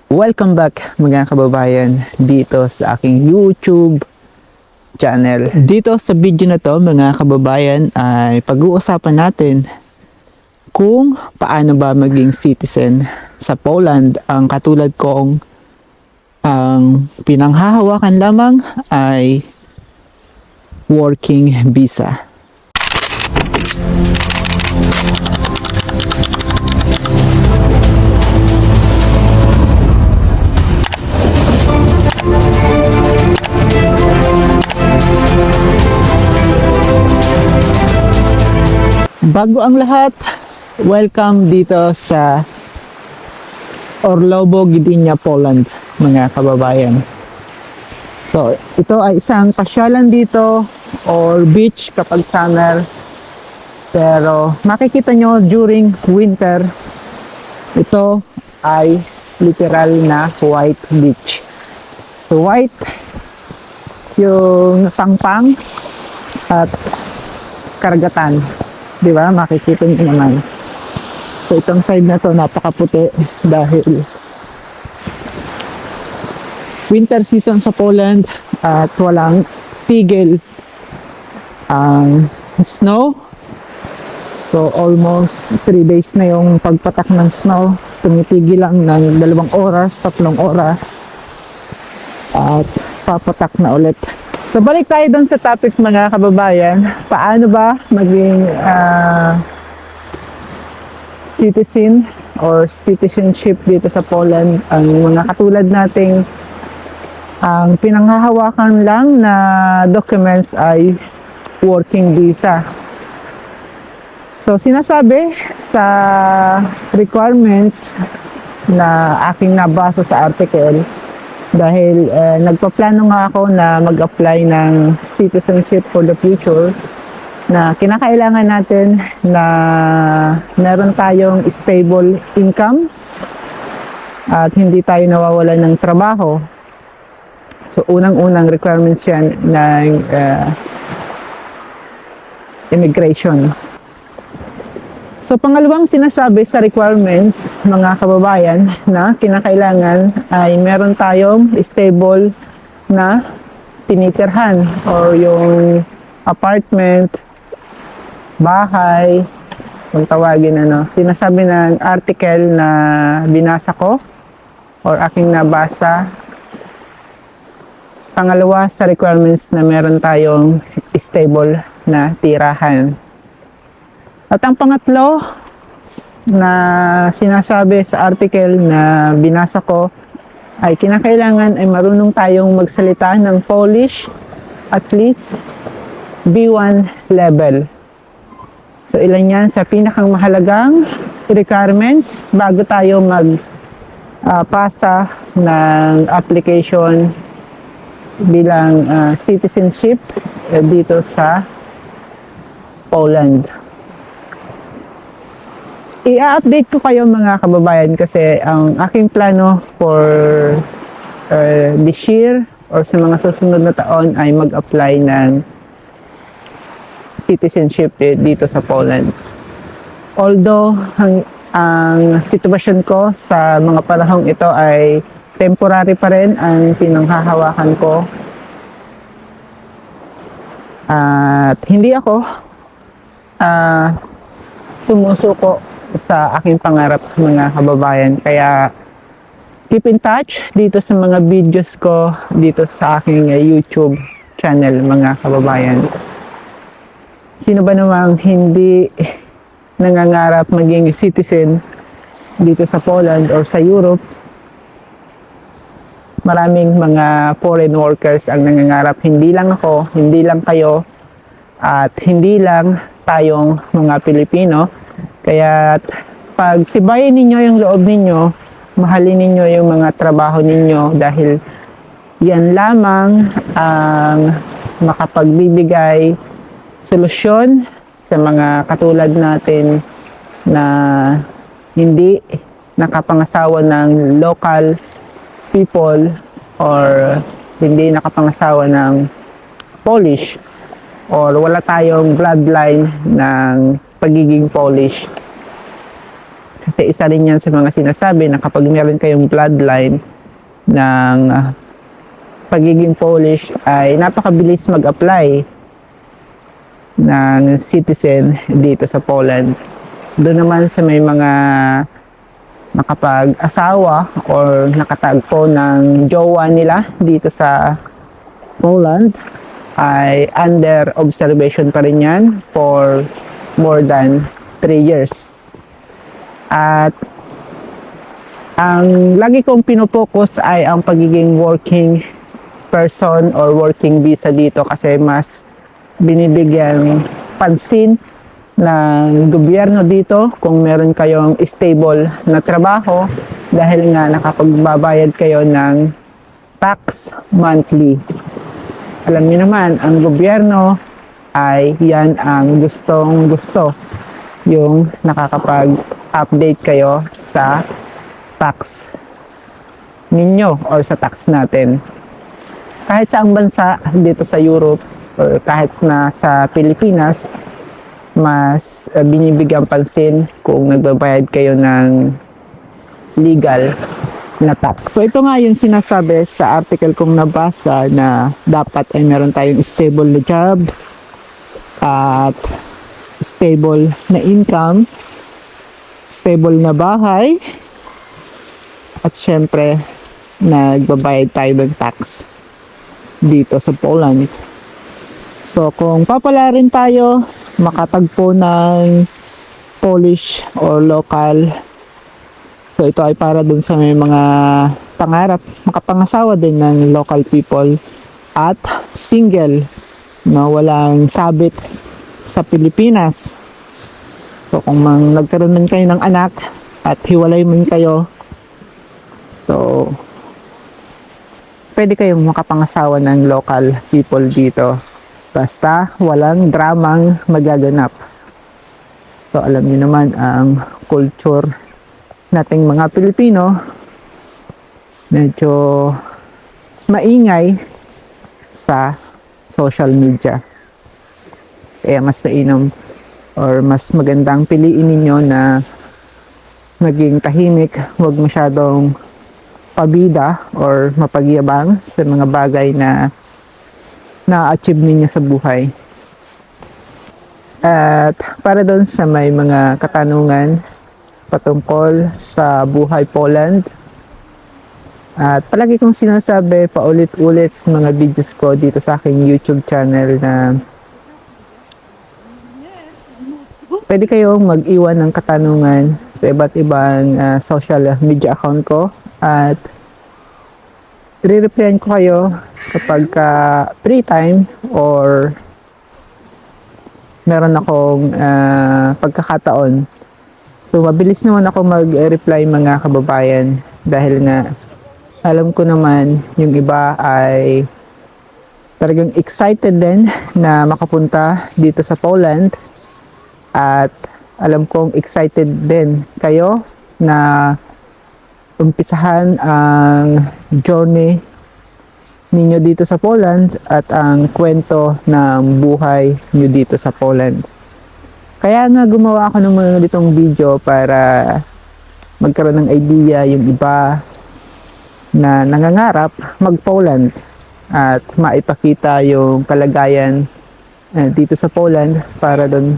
Welcome back mga kababayan dito sa aking YouTube channel. Dito sa video na to mga kababayan ay pag-uusapan natin kung paano ba maging citizen sa Poland. Ang katulad kong ang pinanghahawakan lamang ay working visa. Bago ang lahat, welcome dito sa Orłowo, Gdynia, Poland, mga kababayan. So, ito ay isang pasyalan dito or beach kapag summer. Pero makikita nyo during winter, ito ay literal na white beach. So, white yung pangpang at karagatan. Di ba? Makikita nyo naman. So, itong side na to napakaputi dahil winter season sa Poland at walang tigil ang snow. So, almost 3 days na yung pagpatak ng snow. Tumitigil lang ng 2 oras, 3 oras. At papatak na ulit. So, balik tayo dun sa topic mga kababayan. Paano ba maging citizen or citizenship dito sa Poland? Ang mga katulad nating ang pinanghahawakan lang na documents ay working visa. So, sinasabi sa requirements na aking nabasa sa article dahil nagpaplano nga ako na mag-apply ng citizenship for the future na kinakailangan natin na meron tayong stable income at hindi tayo nawawalan ng trabaho. So, unang-unang requirements yan ng immigration. So, pangalawang sinasabi sa requirements, mga kababayan, na kinakailangan ay meron tayong stable na tinitirhan or yung apartment, bahay, kung tawagin sinasabi ng article na binasa ko or aking nabasa. Pangalawa sa requirements na meron tayong stable na tirahan. At ang pangatlo na sinasabi sa article na binasa ko ay kinakailangan ay marunong tayong magsalita ng Polish at least B1 level. So ilan yan sa pinakang mahalagang requirements bago tayo pasa ng application bilang citizenship dito sa Poland. I-update ko kayo mga kababayan kasi ang aking plano for this year or sa mga susunod na taon ay mag-apply ng citizenship dito sa Poland. Although ang sitwasyon ko sa mga panahong ito ay temporary pa rin ang pinanghahawakan ko at hindi ako sumusuko sa aking pangarap mga kababayan. Kaya keep in touch dito sa mga videos ko dito sa aking YouTube channel mga kababayan. Sino ba namang hindi nangangarap maging citizen dito sa Poland or sa Europe? Maraming mga foreign workers ang nangangarap. Hindi lang ako, hindi lang kayo, at hindi lang tayong mga Pilipino. Kaya pagtibayin ninyo yung loob ninyo, mahalin ninyo yung mga trabaho ninyo dahil yan lamang ang makapagbibigay solusyon sa mga katulad natin na hindi nakapangasawa ng local people or hindi nakapangasawa ng Polish or wala tayong bloodline ng pagiging Polish. Kasi isa rin yan sa mga sinasabi na kapag meron kayong bloodline ng pagiging Polish ay napakabilis mag-apply ng citizen dito sa Poland. Doon naman sa may mga nakapag-asawa or nakatagpo ng jowa nila dito sa Poland ay under observation pa rin yan for more than 3 years. At ang lagi kong pinopokus ay ang pagiging working person or working visa dito kasi mas binibigyan pansin ng gobyerno dito kung meron kayong stable na trabaho dahil nga nakapagbabayad kayo ng tax monthly. Alam niyo naman, ang gobyerno ay yan ang gustong gusto, yung nakakapag-update kayo sa tax ninyo or sa tax natin. Kahit sa bansa dito sa Europe or kahit na sa Pilipinas, mas binibigyan pansin kung nagbabayad kayo ng legal na tax. So ito nga yung sinasabi sa article kong nabasa na dapat ay meron tayong stable na job at stable na income, stable na bahay, at syempre nagbabayad tayo ng tax dito sa Poland. So kung papalarin tayo makatagpo ng Polish or local, so ito ay para dun sa may mga pangarap makapangasawa din ng local people at single, no, walang sabit sa Pilipinas. So kung nagkaroon man kayo ng anak at hiwalay man kayo, so pwede kayong makapangasawa ng local people dito basta walang dramang magaganap. So alam niyo naman ang culture nating mga Pilipino, medyo maingay sa social media. Kaya mas mainam or mas magandang piliin ninyo na maging tahimik, huwag masyadong pabida or mapagyabang sa mga bagay na na-achieve ninyo sa buhay. At para doon sa may mga katanungan patungkol sa buhay Poland, at palagi kong sinasabi paulit-ulit sa mga videos ko dito sa aking YouTube channel na pwede kayong mag-iwan ng katanungan sa iba't ibang social media account ko at i-replyan ko kayo kapag free time or meron akong pagkakataon. So mabilis naman ako mag-reply mga kababayan dahil nga alam ko naman yung iba ay talagang excited din na makapunta dito sa Poland at alam kong excited din kayo na umpisahan ang journey ninyo dito sa Poland at ang kwento ng buhay nyo dito sa Poland. Kaya nga gumawa ako ng mga ditong video para magkaroon ng idea yung iba na nangangarap mag-Poland at maipakita yung kalagayan dito sa Poland para doon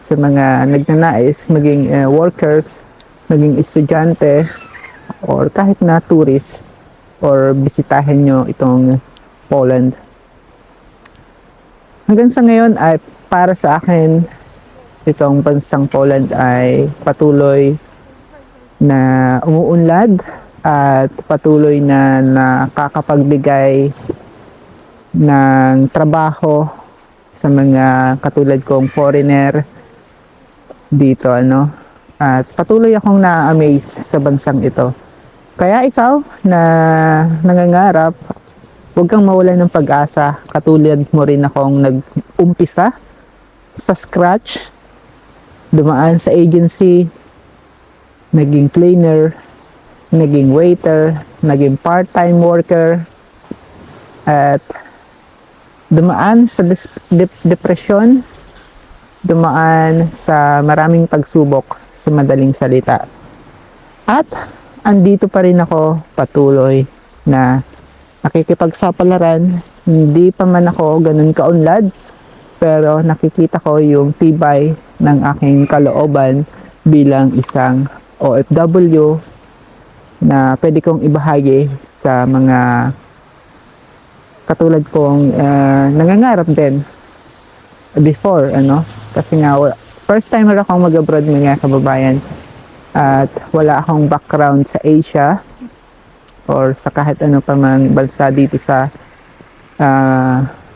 sa mga nagnanais maging workers, maging estudyante, or kahit na tourist or bisitahin nyo itong Poland. Hanggang sa ngayon ay para sa akin itong bansang Poland ay patuloy na umuunlad at patuloy na nakakapagbigay ng trabaho sa mga katulad kong foreigner dito, ano. At patuloy akong na-amaze sa bansang ito. Kaya ikaw na nangangarap, huwag kang mawalan ng pag-asa. Katulad mo rin akong nag-umpisa sa scratch, dumaan sa agency, naging cleaner, naging waiter, naging part-time worker, at dumaan sa depression, dumaan sa maraming pagsubok sa madaling salita. At andito pa rin ako patuloy na nakikipagsapalaran. Hindi pa man ako ganun kaunlad, pero nakikita ko yung tibay ng aking kalooban bilang isang OFW na pwede kong ibahagi sa mga katulad kong nangangarap din before, kasi nga first timer akong mag-abroad mga kababayan at wala akong background sa Asia or sa kahit ano pa man bansa dito sa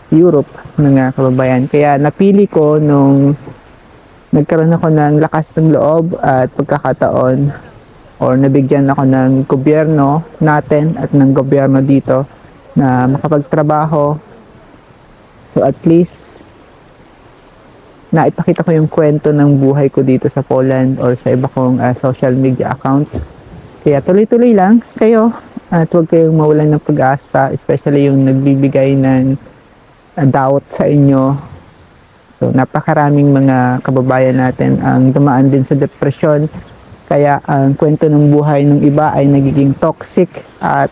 Europe mga kababayan. Kaya napili ko nung nagkaroon ako ng lakas ng loob at pagkakataon or nabigyan ako ng gobyerno natin at ng gobyerno dito na makapagtrabaho. So at least naipakita ko yung kwento ng buhay ko dito sa Poland or sa iba kong social media account. Kaya tuloy-tuloy lang kayo at huwag kayong mawalan ng pag-asa, especially yung nagbibigay ng doubt sa inyo. So napakaraming mga kababayan natin ang dumaan din sa depression. Kaya ang kwento ng buhay ng iba ay nagiging toxic at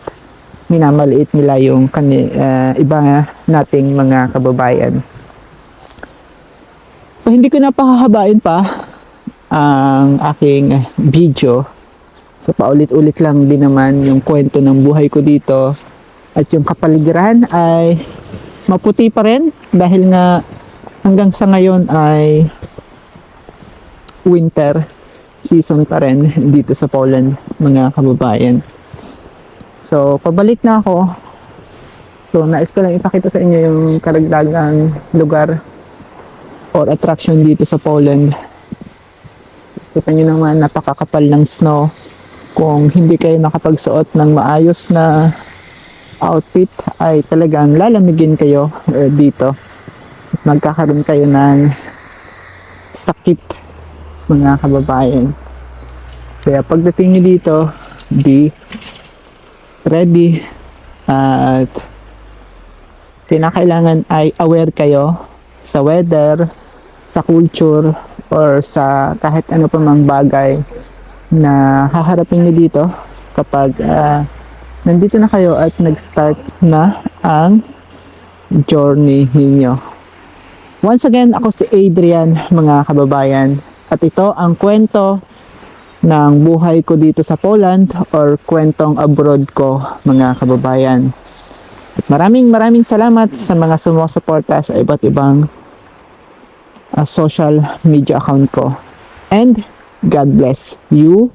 minamaliit nila yung iba nating mga kababayan. So hindi ko napakahabain pa ang aking video. So paulit-ulit lang din naman yung kwento ng buhay ko dito. At yung kapaligiran ay maputi pa rin dahil nga hanggang sa ngayon ay winter season pa rin dito sa Poland mga kababayan. So pabalik na ako. So nais ko lang ipakita sa inyo yung karagdagang lugar or attraction dito sa Poland. Kita nyo naman napakakapal ng snow. Kung hindi kayo nakapagsuot ng maayos na outfit ay talagang lalamigin kayo dito. Magkakaroon kayo ng sakit mga kababayan. Kaya pagdating nyo dito, be ready at kinakailangan ay aware kayo sa weather, sa culture, or sa kahit ano pa mang bagay na haharapin nyo dito kapag nandito na kayo at nag-start na ang journey ninyo. Once again, ako si Adrian mga kababayan. At ito ang kwento ng buhay ko dito sa Poland or kwentong abroad ko mga kababayan. At maraming salamat sa mga sumusuporta sa iba't ibang social media account ko. And God bless you.